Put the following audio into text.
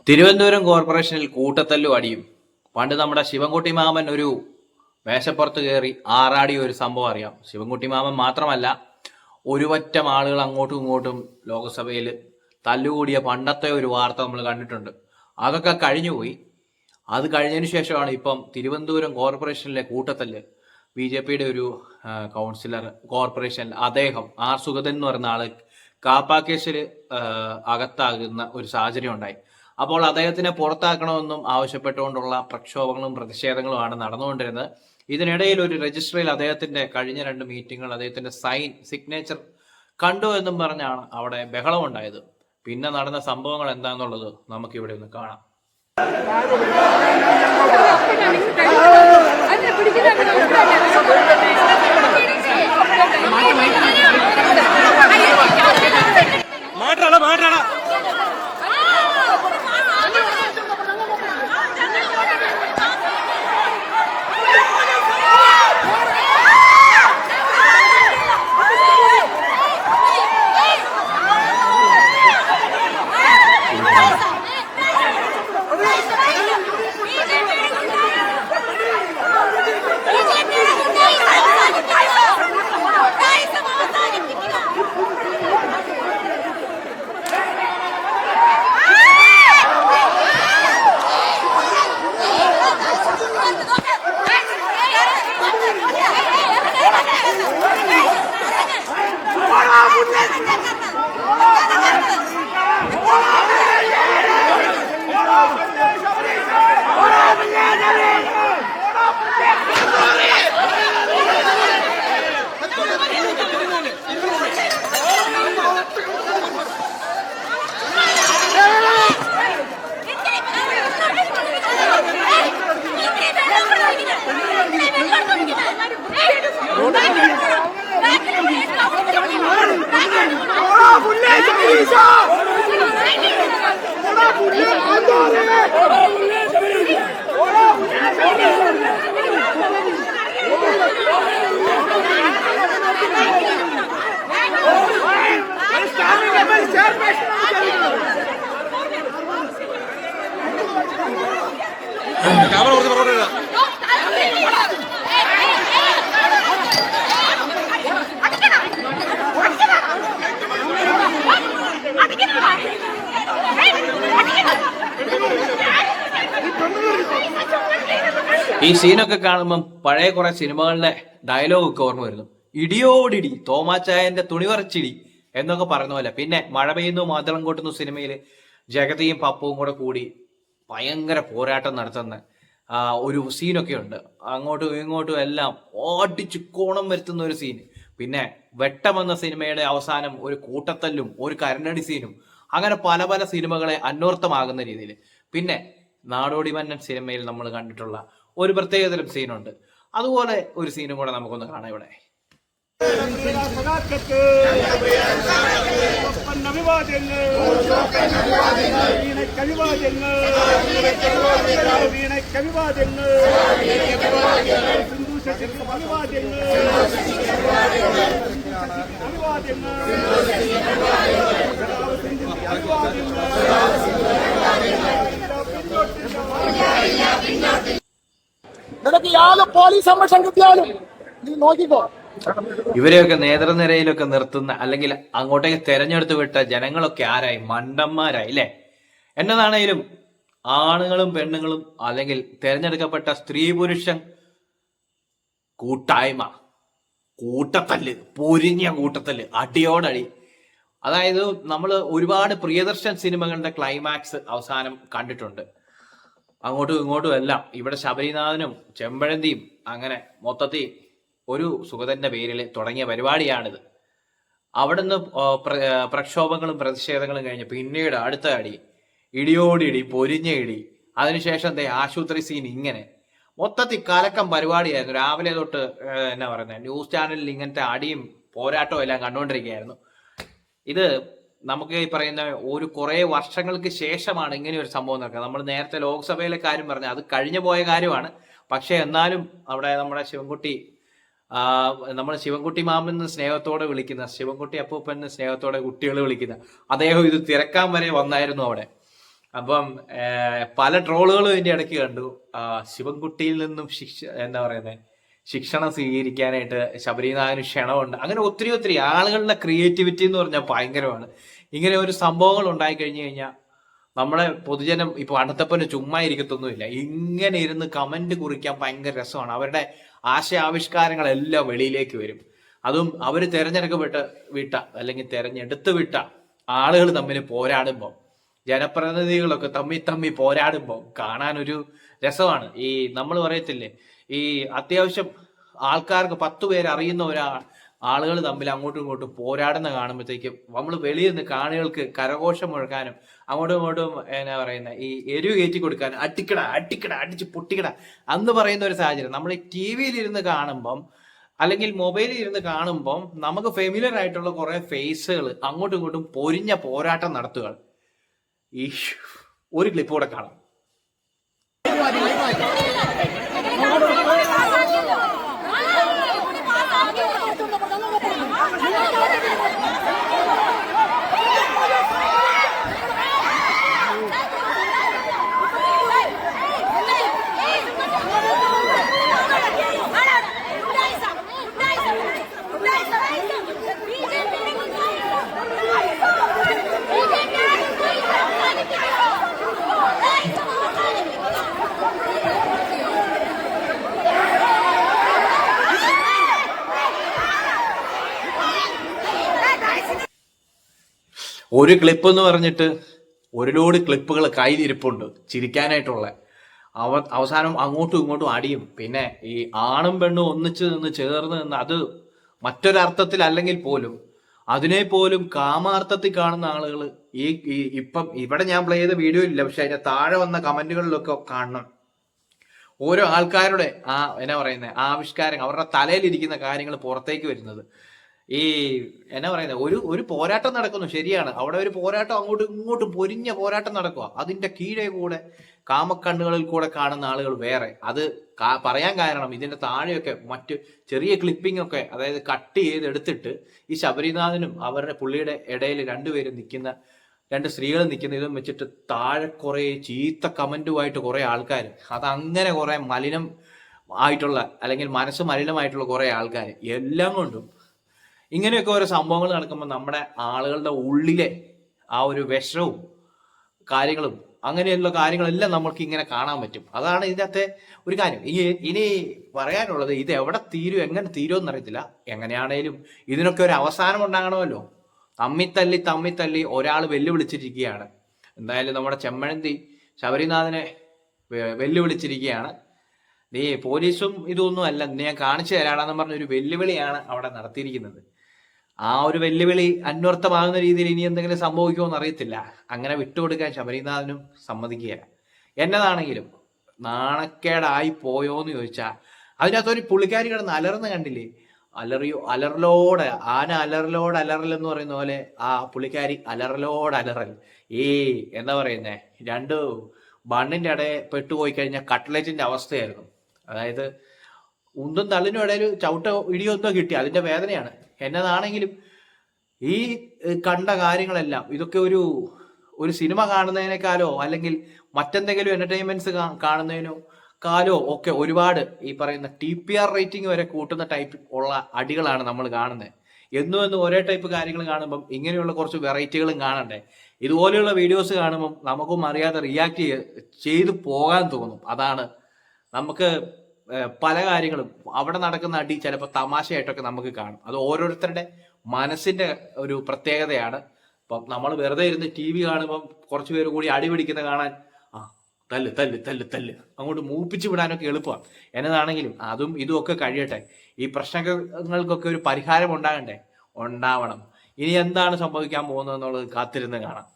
തിരുവനന്തപുരം കോർപ്പറേഷനിൽ കൂട്ടത്തല്ലും അടിയും. പണ്ട് നമ്മുടെ ശിവൻകുട്ടി മാമൻ ഒരു മേശപ്പുറത്ത് കയറി ആറാടിയ ഒരു സംഭവം അറിയാം. ശിവൻകുട്ടി മാമൻ മാത്രമല്ല, ഒരുപറ്റം ആളുകൾ അങ്ങോട്ടും ഇങ്ങോട്ടും ലോക്സഭയിൽ തല്ലുകൂടിയ പണ്ടത്തെ ഒരു വാർത്ത നമ്മൾ കണ്ടിട്ടുണ്ട്. അതൊക്കെ കഴിഞ്ഞുപോയി. അത് കഴിഞ്ഞതിന് ശേഷമാണ് ഇപ്പം തിരുവനന്തപുരം കോർപ്പറേഷനിലെ കൂട്ടത്തല്ല്. BJPയുടെ ഒരു കൗൺസിലർ കോർപ്പറേഷനിൽ അദ്ദേഹം സുഗതൻ എന്ന് പറയുന്ന ആള് കാപ്പ കേസിൽ അകത്താകുന്ന ഒരു സാഹചര്യം ഉണ്ടായി. അപ്പോൾ അദ്ദേഹത്തിനെ പുറത്താക്കണമെന്നും ആവശ്യപ്പെട്ടുകൊണ്ടുള്ള പ്രക്ഷോഭങ്ങളും പ്രതിഷേധങ്ങളുമാണ് നടന്നുകൊണ്ടിരുന്നത്. ഇതിനിടയിൽ ഒരു രജിസ്ട്രിയിൽ അദ്ദേഹത്തിന്റെ കഴിഞ്ഞ 2 മീറ്റിങ്ങുകൾ അദ്ദേഹത്തിന്റെ സിഗ്നേച്ചർ കണ്ടു എന്നും പറഞ്ഞാണ് അവിടെ ബഹളം ഉണ്ടായത്. പിന്നെ നടന്ന സംഭവങ്ങൾ എന്താണെന്നുള്ളത് നമുക്കിവിടെ ഒന്ന് കാണാം. ഈ സീനൊക്കെ കാണുമ്പം പഴയ കുറെ സിനിമകളിലെ ഡയലോഗൊക്കെ ഓർമ്മ വരുന്നു. ഇടിയോടിടി തോമാച്ചായന്റെ തുണിവറച്ചിടി എന്നൊക്കെ പറയുന്ന പോലെ. പിന്നെ മഴ പെയ്യുന്നു മാതളം കൊട്ടുന്നു സിനിമയിൽ ജഗതിയും പപ്പുവും കൂടി ഭയങ്കര പോരാട്ടം നടത്തുന്ന ഒരു സീനൊക്കെ ഉണ്ട്. അങ്ങോട്ടും ഇങ്ങോട്ടും എല്ലാം ഓടിച്ചു കോണം വരുത്തുന്ന ഒരു സീൻ. പിന്നെ വെട്ടമെന്ന സിനിമയുടെ അവസാനം ഒരു കൂട്ടത്തല്ലും ഒരു കരണ്ടടി സീനും. അങ്ങനെ പല പല സിനിമകളെ അന്വർത്ഥമാകുന്ന രീതിയിൽ. പിന്നെ നാടോടി മന്നൻ സിനിമയിൽ നമ്മൾ കണ്ടിട്ടുള്ള ഒരു പ്രത്യേകതരം സീനുണ്ട്. അതുപോലെ ഒരു സീനും കൂടെ നമുക്കൊന്ന് കാണാം ഇവിടെ. നിനക്ക് യാതൊരു പോലീസ് സംരക്ഷണം കിട്ടിയാലും നീ നോക്കിക്കോ. ഇവരെയൊക്കെ നേതൃനിരയിലൊക്കെ നിർത്തുന്ന അല്ലെങ്കിൽ അങ്ങോട്ടേക്ക് തെരഞ്ഞെടുത്ത് വിട്ട ജനങ്ങളൊക്കെ ആരായി? മണ്ടന്മാരായി അല്ലെ? എന്നതാണേലും ആണുങ്ങളും പെണ്ണുങ്ങളും അല്ലെങ്കിൽ തെരഞ്ഞെടുക്കപ്പെട്ട സ്ത്രീ പുരുഷൻ കൂട്ടായ്മ, കൂട്ടത്തല്ല്, പൊരിഞ്ഞ കൂട്ടത്തല്ല്, അടിയോടടി. അതായത് നമ്മൾ ഒരുപാട് പ്രിയദർശൻ സിനിമകളുടെ ക്ലൈമാക്സ് അവസാനം കണ്ടിട്ടുണ്ട്. അങ്ങോട്ടും ഇങ്ങോട്ടും എല്ലാം. ഇവിടെ ശബരിനാഥനും ചെമ്പഴന്തിയും അങ്ങനെ മൊത്തത്തിൽ ഒരു സുഗതന്റെ പേരിൽ തുടങ്ങിയ പരിപാടിയാണിത്. അവിടുന്ന് പ്രക്ഷോഭങ്ങളും പ്രതിഷേധങ്ങളും കഴിഞ്ഞ് പിന്നീട് അടുത്ത അടി, ഇടിയോടിടി, പൊരിഞ്ഞ ഇടി. അതിനുശേഷം ആശുപത്രി സീൻ. ഇങ്ങനെ മൊത്തത്തിൽ കലക്കം പരിപാടിയായിരുന്നു. രാവിലെ തൊട്ട് എന്നാ പറയുന്നത്, ന്യൂസ് ചാനലിൽ ഇങ്ങനത്തെ അടിയും പോരാട്ടവും എല്ലാം കണ്ടുകൊണ്ടിരിക്കുകയായിരുന്നു. ഇത് നമുക്ക് ഈ പറയുന്ന ഒരു കുറെ വർഷങ്ങൾക്ക് ശേഷമാണ് ഇങ്ങനെ ഒരു സംഭവം നടക്കുക. നമ്മൾ നേരത്തെ ലോക്സഭയിലെ കാര്യം പറഞ്ഞ അത് കഴിഞ്ഞു പോയ കാര്യമാണ്. പക്ഷെ എന്നാലും അവിടെ നമ്മുടെ ശിവൻകുട്ടി മാമെന്ന് സ്നേഹത്തോടെ വിളിക്കുന്ന, ശിവൻകുട്ടി അപ്പൂപ്പൻ സ്നേഹത്തോടെ കുട്ടികൾ വിളിക്കുന്ന അദ്ദേഹം ഇത് തിരക്കാൻ വരെ വന്നായിരുന്നു അവിടെ. അപ്പം പല ട്രോളുകളും ഇതിന്റെ ഇടയ്ക്ക് കണ്ടു. ശിവൻകുട്ടിയിൽ നിന്നും എന്താ പറയുന്നത്, ശിക്ഷണം സ്വീകരിക്കാനായിട്ട് ശബരിനാഥന് ക്ഷണമുണ്ട്. അങ്ങനെ ഒത്തിരി ഒത്തിരി ആളുകളുടെ ക്രിയേറ്റിവിറ്റി എന്ന് പറഞ്ഞാൽ ഭയങ്കരമാണ്. ഇങ്ങനെ ഒരു സംഭവങ്ങൾ ഉണ്ടായി കഴിഞ്ഞു കഴിഞ്ഞാൽ നമ്മുടെ പൊതുജനം ഇപ്പൊ അടുത്തപ്പന് ചുമ്മാ ഇരിക്കത്തൊന്നുമില്ല. ഇങ്ങനെ ഇരുന്ന് കമന്റ് കുറിക്കാൻ ഭയങ്കര രസമാണ്. അവരുടെ ആശയാവിഷ്കാരങ്ങളെല്ലാം വെളിയിലേക്ക് വരും. അതും അവർ വിട്ട അല്ലെങ്കിൽ തെരഞ്ഞെടുത്ത് വിട്ട ആളുകൾ തമ്മിൽ പോരാടുമ്പോൾ, ജനപ്രതിനിധികളൊക്കെ തമ്മി പോരാടുമ്പോൾ കാണാനൊരു രസമാണ്. ഈ നമ്മൾ പറയത്തില്ലേ, ഈ അത്യാവശ്യം ആൾക്കാർക്ക് 10 പേര് അറിയുന്ന ആളുകൾ തമ്മിൽ അങ്ങോട്ടും ഇങ്ങോട്ടും പോരാടുന്ന കാണുമ്പോഴത്തേക്കും നമ്മൾ വെളിയിൽ നിന്ന് കാണികൾക്ക് കരഘോഷം മുഴക്കാനും അങ്ങോട്ടും ഇങ്ങോട്ടും എന്നാ പറയുന്ന ഈ എരിവ് കയറ്റി കൊടുക്കാനും അടിച്ച് പൊട്ടിക്കട അന്ന് പറയുന്ന ഒരു സാഹചര്യം നമ്മൾ ഈ ടി വിയിൽ ഇരുന്ന് കാണുമ്പം അല്ലെങ്കിൽ മൊബൈലിൽ ഇരുന്ന് കാണുമ്പം നമുക്ക് ഫെമിലിയർ ആയിട്ടുള്ള കുറെ ഫേസുകൾ അങ്ങോട്ടും ഇങ്ങോട്ടും പൊരിഞ്ഞ പോരാട്ടം നടത്തുക. ഈ ഒരു ക്ലിപ്പ് കൂടെ കാണാം. ഒരു ക്ലിപ്പ് എന്ന് പറഞ്ഞിട്ട് ഒരു ലോഡ് ക്ലിപ്പുകൾ കയ്യിലിരിപ്പുണ്ട് ചിരിക്കാനായിട്ടുള്ള. അവസാനം അങ്ങോട്ടും ഇങ്ങോട്ടും അടിയും. പിന്നെ ഈ ആണും പെണ്ണും ഒന്നിച്ച് നിന്ന് ചേർന്ന് നിന്ന് അത് മറ്റൊരർത്ഥത്തിൽ അല്ലെങ്കിൽ പോലും അതിനെ പോലും കാമാർത്ഥത്തിൽ കാണുന്ന ആളുകൾ ഇപ്പം ഇവിടെ ഞാൻ പ്ലേ ചെയ്ത വീഡിയോ ഇല്ല, പക്ഷെ അതിന്റെ താഴെ വന്ന കമന്റുകളിലൊക്കെ കാണണം. ഓരോ ആൾക്കാരുടെ എന്നാ പറയുന്നത് ആവിഷ്കാരം, അവരുടെ തലയിലിരിക്കുന്ന കാര്യങ്ങൾ പുറത്തേക്ക് വരുന്നത്. ഈ എന്നാ പറയുന്നത് ഒരു പോരാട്ടം നടക്കുന്നു, ശരിയാണ്. അവിടെ ഒരു പോരാട്ടം അങ്ങോട്ടും ഇങ്ങോട്ടും പൊരിഞ്ഞ പോരാട്ടം നടക്കുക. അതിന്റെ കീഴെ കൂടെ കാമക്കണ്ണുകളിൽ കൂടെ കാണുന്ന ആളുകൾ വേറെ. അത് പറയാൻ കാരണം ഇതിന്റെ താഴെയൊക്കെ മറ്റ് ചെറിയ ക്ലിപ്പിംഗ് ഒക്കെ, അതായത് കട്ട് ചെയ്ത് എടുത്തിട്ട് ഈ ശബരിനാഥനും അവരുടെ പുള്ളിയുടെ ഇടയിൽ രണ്ടുപേരും നിൽക്കുന്ന, 2 സ്ത്രീകൾ നിൽക്കുന്ന ഇതും വെച്ചിട്ട് താഴെ കുറെ ചീത്ത കമന്റുമായിട്ട് കുറെ ആൾക്കാർ, അതങ്ങനെ കുറെ മലിനം ആയിട്ടുള്ള അല്ലെങ്കിൽ മനസ്സ് മലിനമായിട്ടുള്ള കുറെ ആൾക്കാർ, എല്ലാം കൊണ്ടും ഇങ്ങനെയൊക്കെ ഓരോ സംഭവങ്ങൾ നടക്കുമ്പോൾ നമ്മുടെ ആളുകളുടെ ഉള്ളിലെ ആ ഒരു വിഷവും കാര്യങ്ങളും അങ്ങനെയുള്ള കാര്യങ്ങളെല്ലാം നമുക്ക് ഇങ്ങനെ കാണാൻ പറ്റും. അതാണ് ഇതിനകത്തെ ഒരു കാര്യം. ഇനി പറയാനുള്ളത്, ഇത് എവിടെ തീരും എങ്ങനെ തീരുമെന്ന് അറിയത്തില്ല. എങ്ങനെയാണേലും ഇതിനൊക്കെ ഒരു അവസാനം ഉണ്ടാകണമല്ലോ. തമ്മിത്തല്ലി ഒരാൾ വെല്ലുവിളിച്ചിരിക്കുകയാണ്. എന്തായാലും നമ്മുടെ ചെമ്മഴന്തി ശബരിനാഥനെ വെല്ലുവിളിച്ചിരിക്കുകയാണ്. നീ പോലീസും ഇതൊന്നും അല്ല, ഞാൻ കാണിച്ചു തരാടാന്ന് പറഞ്ഞൊരു വെല്ലുവിളിയാണ് അവിടെ നടത്തിയിരിക്കുന്നത്. ആ ഒരു വെല്ലുവിളി അന്വർത്ഥമാകുന്ന രീതിയിൽ ഇനി എന്തെങ്കിലും സംഭവിക്കുമോ എന്ന് അറിയത്തില്ല. അങ്ങനെ വിട്ടുകൊടുക്കാൻ ശബരിനാഥനും സമ്മതിക്കുകയില്ല. എന്നതാണെങ്കിലും നാണക്കേടായി പോയോ എന്ന് ചോദിച്ചാൽ അതിനകത്തൊരു പുള്ളിക്കാരി കിടന്ന് അലർന്ന് കണ്ടില്ലേ, അലറലോട് ആന അലറൽ എന്ന് പറയുന്ന പോലെ ആ പുള്ളിക്കാരി അലറൽ. എന്താ പറയുന്നേ, 2 ബണ്ണിന്റെ ഇടയിൽ പെട്ടുപോയി കഴിഞ്ഞാൽ കട്ട്ലറ്റിന്റെ അവസ്ഥയായിരുന്നു. അതായത് ഉന്തും തള്ളിനും ഇടയിൽ ചവിട്ടോ ഇടിയോ എന്തോ കിട്ടി, അതിന്റെ വേദനയാണ്. എന്നതാണെങ്കിലും ഈ കണ്ട കാര്യങ്ങളെല്ലാം ഇതൊക്കെ ഒരു സിനിമ കാണുന്നതിനേക്കാളോ അല്ലെങ്കിൽ മറ്റെന്തെങ്കിലും എന്റർടൈൻമെന്റ്സ് കാണുന്നതിനോ ഒക്കെ ഒരുപാട് ഈ പറയുന്ന TPR റേറ്റിംഗ് വരെ കൂട്ടുന്ന ടൈപ്പ് ഉള്ള അടികളാണ് നമ്മൾ കാണുന്നത്. എന്നും ഒരേ ടൈപ്പ് കാര്യങ്ങൾ കാണുമ്പം ഇങ്ങനെയുള്ള കുറച്ച് വെറൈറ്റികളും കാണണ്ടേ. ഇതുപോലെയുള്ള വീഡിയോസ് കാണുമ്പം നമുക്കും അറിയാതെ റിയാക്ട് ചെയ്തു പോകാൻ തോന്നും. അതാണ് നമുക്ക് പല കാര്യങ്ങളും അവിടെ നടക്കുന്ന അടി ചിലപ്പോൾ തമാശയായിട്ടൊക്കെ നമുക്ക് കാണും. അത് ഓരോരുത്തരുടെ മനസ്സിന്റെ ഒരു പ്രത്യേകതയാണ്. അപ്പം നമ്മൾ വെറുതെ ഇരുന്ന് TV കാണുമ്പം കുറച്ചു പേര് കൂടി അടി പിടിക്കുന്ന കാണാൻ തല്ല് അങ്ങോട്ട് മൂപ്പിച്ച് വിടാനൊക്കെ എളുപ്പമാണ്. എന്നതാണെങ്കിലും അതും ഇതുമൊക്കെ കഴിയട്ടെ. ഈ പ്രശ്നങ്ങൾക്കൊക്കെ ഒരു പരിഹാരം ഉണ്ടാവണം. ഇനി എന്താണ് സംഭവിക്കാൻ പോകുന്നത് എന്നുള്ളത് കാത്തിരുന്ന് കാണാം.